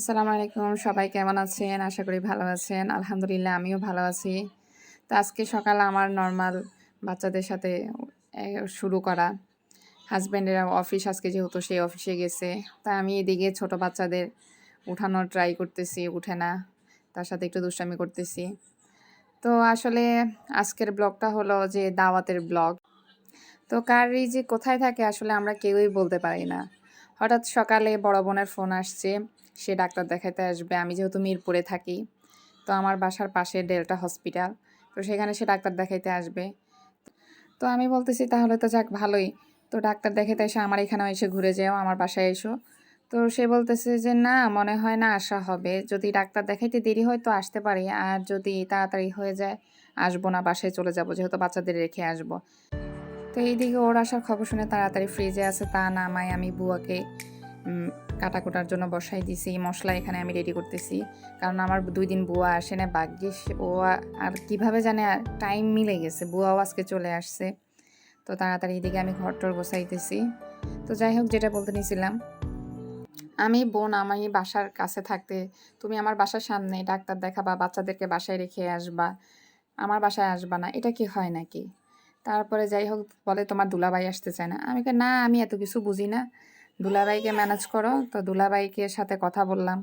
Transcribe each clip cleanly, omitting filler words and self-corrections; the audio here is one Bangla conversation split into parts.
আসসালামু আলাইকুম। সবাই কেমন আছেন? আশা করি ভালো আছেন। আলহামদুলিল্লাহ আমিও ভালো আছি। তো আজকে সকালে আমার নরমাল বাচ্চাদের সাথে এ শুরু করা। হাসব্যান্ডের অফিস আজকে যেহেতু সে অফিসে গেছে। তাই আমি এদিকে ছোট বাচ্চাদের উঠানোর ট্রাই করতেছি, উঠে না। তার সাথে একটু দুষ্টামি করতেছি। তো আসলে আজকের ব্লগটা হলো যে দাওয়াতের ব্লগ। তো কার যে কোথায় থাকে আসলে আমরা কেউই বলতে পারি না। হঠাৎ সকালে বড় বোনের ফোন আসছে, সে ডাক্তার দেখাতে আসবে। আমি যেহেতু মিরপুরে থাকি, তো আমার বাসার পাশে ডেল্টা হসপিটাল, তো সেখানে সে ডাক্তার দেখাইতে আসবে। তো আমি বলতেছি তাহলে তো যাক ভালোই, তো ডাক্তার দেখাতে এসে আমার এখানেও এসে ঘুরে যাও, আমার বাসায় এসো। তো সে বলতেছে যে না, মনে হয় না আসা হবে, যদি ডাক্তার দেখাইতে দেরি হয় তো আসতে পারি, আর যদি তাড়াতাড়ি হয়ে যায় আসবো না, বাসায় চলে যাব, যেহেতু বাচ্চাদের রেখে আসবো। তো এইদিকে ওর আসার খবর শুনে তাড়াতাড়ি ফ্রিজে আছে তা নামাই আমি বুয়াকে কাটাকুটার জন্য বসাই দিছি। মশলা এখানে আমি রেডি করতেছি, কারণ আমার 2 দিন বুয়া আসে না, ভাগ্যিস ও আর কিভাবে জানে টাইম মিলে গেছে, বুয়াও আজকে চলে আসছে। তো তাড়াতাড়ি এদিকে আমি ঘরটর গোছাইতেছি। তো যাই হোক, যেটা বলতে নিয়েছিলাম, আমি বোন আমি বাসার কাছে থাকতে তুমি আমার বাসার সামনে ডাক্তার দেখাবা, বাচ্চাদেরকে বাসায় রেখে আসবা, আমার বাসায় আসবা না, এটা কি হয় নাকি? তারপরে যাই হোক বলে তোমার দুলাভাই আসতে চায় না। আমি না, আমি এত কিছু বুঝি না, দুলাভাইকে ম্যানেজ করো। তো দুলাভাইকে সাথে কথা বললাম,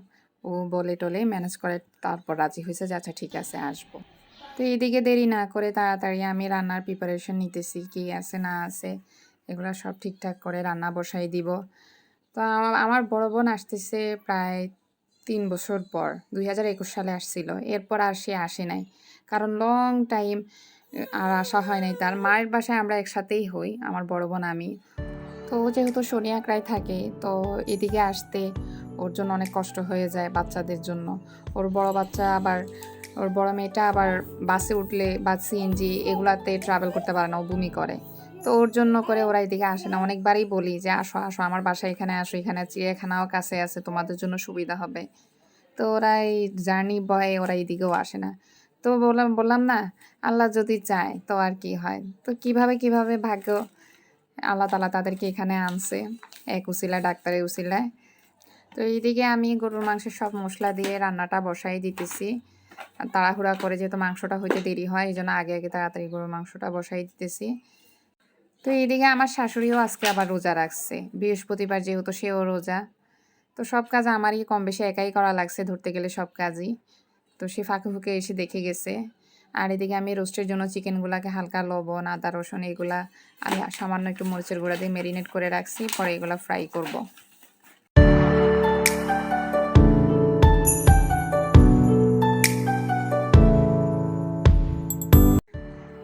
ও বলে টলে ম্যানেজ করে তারপর রাজি হয়েছে যে আচ্ছা ঠিক আছে আসবো। তো এইদিকে দেরি না করে তাড়াতাড়ি আমি রান্নার প্রিপারেশন নিতেছি, কি আছে না আছে এগুলো সব ঠিকঠাক করে রান্না বসাই দিব। তো আমার বড় বোন আসতেছে প্রায় 3 বছর পর, 2021 সালে আসছিল, এরপর আর সে আসে নাই, কারণ লং টাইম আর আসা হয় নাই। তার মায়ের বাসায় আমরা একসাথেই হই, আমার বড় বোন আমি। তো ও যেহেতু শনি একরায় থাকে, তো এদিকে আসতে ওর জন্য অনেক কষ্ট হয়ে যায় বাচ্চাদের জন্য। ওর বড় বাচ্চা আবার, ওর বড় মেয়েটা আবার বাসে উঠলে বা সিএনজি এগুলাতে ট্রাভেল করতে পারে না, ও বমি করে। তো ওর জন্য করে ওরা এদিকে আসে না। অনেকবারই বলি যে আসো আসো আমার বাসায়, এখানে আসো, এখানে চিড়িয়াখানাও কাছে আছে, তোমাদের জন্য সুবিধা হবে। তো ওরা এই জার্নি বয়ে ওরা এদিকেও আসে না। তো বললাম বললাম না, আল্লাহ যদি চায় তো আর কি হয়। তো কিভাবে কিভাবে ভাগ্য আল্লাহ তাআলা তাদেরকে এখানে আনছে, এক উসিলায়, ডাক্তারের উসিলায়। তো এইদিকে আমি গরুর মাংসের সব মশলা দিয়ে রান্নাটা বসাই দিতেছি। তাড়াহুড়া করে, যেহেতু মাংসটা হইতে দেরি হয়, এই জন্য আগে আগে তাড়াতাড়ি গরুর মাংসটা বসাই দিতেছি। তো এইদিকে আমার শাশুড়িও আজকে আবার রোজা রাখছে, বৃহস্পতিবার যেহেতু সেও রোজা। তো সব কাজ আমারই কম বেশি একাই করা লাগছে, ধরতে গেলে সব কাজই। তো সে ফাঁকে ফুঁকে এসে দেখে গেছে। আর এদিকে আমি রোস্টের জন্য চিকেনগুলাকে হালকা লবণ, আদা, রসুন এগুলা আমি সামান্য একটু মরিচের গুঁড়া দিয়ে ম্যারিনেট করে রাখছি, পরে এগুলা ফ্রাই করব।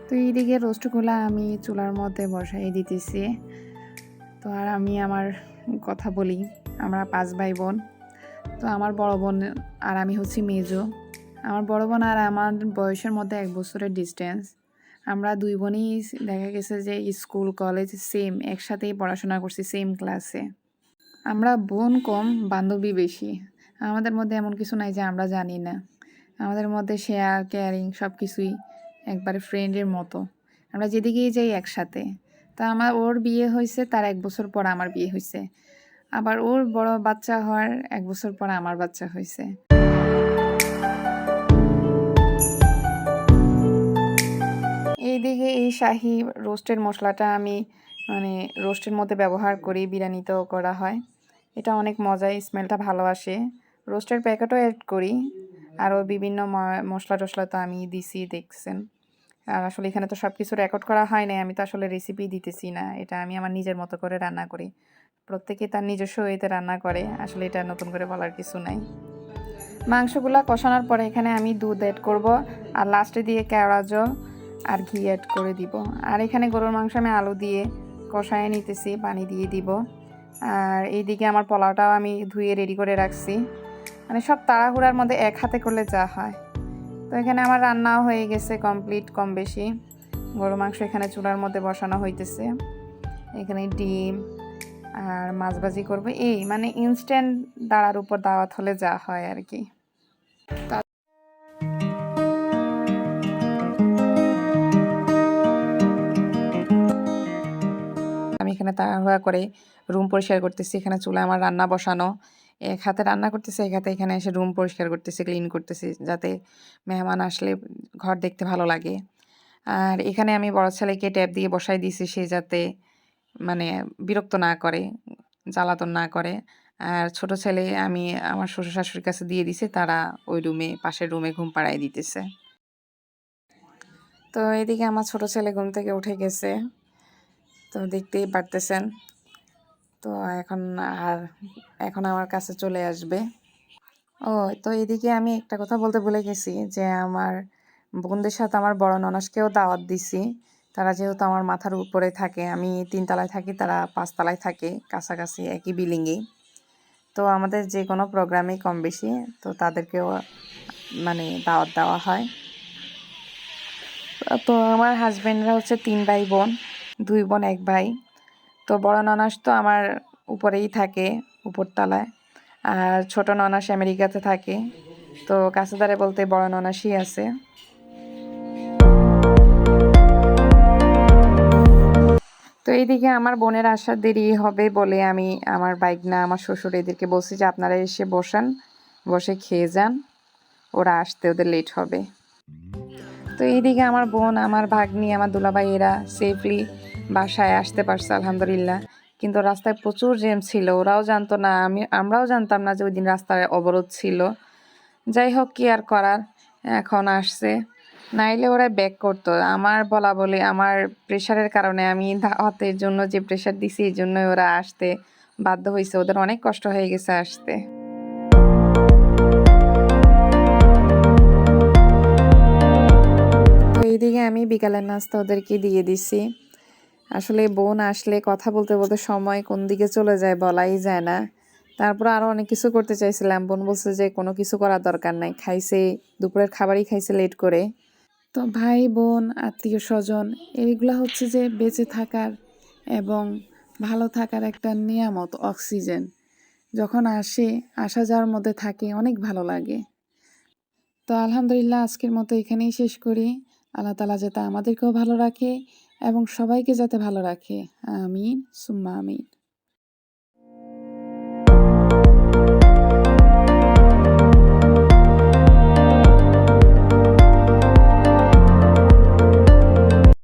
তো এইদিকে রোস্টগুলা আমি চুলার মধ্যে বসাই দিতেছি। তো আর আমি আমার কথা বলি, আমরা 5 ভাই বোন। তো আমার বড় বোন আর আমি হচ্ছি মেজো। আমার বড় বোন আর আমার বয়সের মধ্যে 1 বছরের ডিস্টেন্স। আমরা 2 বোনই দেখা গেছে যে স্কুল কলেজ সেম একসাথেই পড়াশোনা করছি, সেম ক্লাসে। আমরা বোন কম, বান্ধবী বেশি। আমাদের মধ্যে এমন কিছু নাই যে আমরা জানি না। আমাদের মধ্যে শেয়ার কেয়ারিং সব কিছুই একবারে ফ্রেন্ডের মতো। আমরা যেদিকেই যাই একসাথে। তা ওর বিয়ে হয়েছে, তার 1 বছর পর আমার বিয়ে হয়েছে। আবার ওর বড় বাচ্চা হওয়ার 1 বছর পর আমার বাচ্চা হয়েছে। এইদিকে এই শাহি রোস্টের মশলাটা আমি মানে রোস্টের মধ্যে ব্যবহার করি, বিরিয়ানিতেও করা হয়। এটা অনেক মজা, স্মেলটা ভালো আসে। রোস্টের প্যাকেটও অ্যাড করি, আরও বিভিন্ন মশলা টশলা তো আমি দিছি, দেখছেন। আর আসলে এখানে তো সব কিছু রেকর্ড করা হয় না, আমি তো আসলে রেসিপি দিতেছি না, এটা আমি আমার নিজের মতো করে রান্না করি। প্রত্যেকে তার নিজস্ব ওয়েতে রান্না করে, আসলে এটা নতুন করে বলার কিছু নাই। মাংসগুলা কষানোর পরে এখানে আমি দুধ অ্যাড করব, আর লাস্টে দিয়ে কেওড়া জল আর ঘি অ্যাড করে দিব। আর এখানে গরুর মাংস আমি আলু দিয়ে কষায় নিতেছি, পানি দিয়ে দিব। আর এইদিকে আমার পোলাওটাও আমি ধুয়ে রেডি করে রাখছি। মানে সব তাড়াহুড়ার মধ্যে এক হাতে করলে যা হয়। তো এখানে আমার রান্নাও হয়ে গেছে কমপ্লিট কম বেশি। গরুর মাংস এখানে চুলার মধ্যে বসানো হইতেছে। এখানে ডিম আর মাছ ভাজি করবো, এই মানে ইনস্ট্যান্ট দাঁড়ার উপর দাওয়াত হলে যা হয় আর কি। আমি এখানে তাড়াহুড়া করে রুম পরিষ্কার করতেছি, এখানে চুলায় আমার রান্না বসানো। এক হাতে রান্না করতেছি, এক হাতে এখানে এসে রুম পরিষ্কার করতেছি, ক্লিন করতেছি, যাতে মেহমান আসলে ঘর দেখতে ভালো লাগে। আর এখানে আমি বড় ছেলেকে ট্যাব দিয়ে বসাই দিয়েছি, সে যাতে মানে বিরক্ত না করে, জ্বালাতন না করে। আর ছোট ছেলে আমি আমার শ্বশুর-শাশুড়ির কাছে দিয়ে দিছি, তারা ওই রুমে, পাশের রুমে ঘুম পাড়ায় দিতেছে। তো এদিকে আমার ছোট ছেলে ঘুম থেকে উঠে গেছে, তো দেখতেই পারতেছেন। তো এখন আর এখন আমার কাছে চলে আসবে। ও তো এদিকে আমি একটা কথা বলতে ভুলে গেছি যে আমার বোনদের সাথে আমার বড় ননদকেও দাওয়াত দিছি। তারা যেহেতু আমার মাথার উপরে থাকে, আমি ৩ তলায় থাকি, তারা ৫ তলায় থাকে, কাছাকাছি একই বিল্ডিংয়েই। তো আমাদের যে কোনো প্রোগ্রামেই কম বেশি তো তাদেরকেও মানে দাওয়াত দেওয়া হয়। তো আমার হাজবেন্ডরা হচ্ছে ৩ ভাই বোন, ২ বোন ১ ভাই। তো বড় ননাস তো আমার উপরেই থাকে, উপরতলায়। আর ছোট ননাস আমেরিকাতে থাকে। তো কাছেদারে বলতে বড় ননাসই আছে। তো এইদিকে আমার বোনের আসার দেরি হবে বলে আমি আমার বাইগনা, আমার শ্বশুর এদেরকে বলছি যে আপনারা এসে বসেন, বসে খেয়ে যান, ওরা আসতে ওদের লেট হবে। তো এইদিকে আমার বোন, আমার ভাগ্নি, আমার দুলাভাই এরা সেফলি বাসায় আসতে পারছে আলহামদুলিল্লাহ। কিন্তু রাস্তায় প্রচুর জ্যাম ছিল, ওরাও জানতো না, আমরাও জানতাম না যে ওই দিন রাস্তায় অবরোধ ছিল। যাই হোক, কি আর করার, এখন আসছে, নাইলে ওরা ব্যাক করতো। আমার বলা বলি, আমার প্রেশারের কারণে, আমি দাওয়াতের জন্য যে প্রেশার দিছি এই জন্যই ওরা আসতে বাধ্য হয়েছে, ওদের অনেক কষ্ট হয়ে গেছে আসতে। তো এইদিকে আমি বিকালের নাস্তা ওদেরকে দিয়ে দিছি। আসলে বোন আসলে কথা বলতে বলতে সময় কোন দিকে চলে যায় বলাই যায় না। তারপর আরও অনেক কিছু করতে চাইছিলাম, বোন বলছে যে কোনো কিছু করার দরকার নাই, খাইছে, দুপুরের খাবারই খাইছে লেট করে। তো ভাই বোন, আত্মীয় স্বজন, এইগুলা হচ্ছে যে বেঁচে থাকার এবং ভালো থাকার একটা নিয়ামত, অক্সিজেন। যখন আসে, আসা যাওয়ার মধ্যে থাকে, অনেক ভালো লাগে। তো আলহামদুলিল্লাহ আজকের মতো এখানেই শেষ করি। আল্লাহ তাআলা যাতে আমাদেরকেও ভালো রাখে এবং সবাইকে যাতে ভালো রাখে। আমিন সুম্মা আমিন।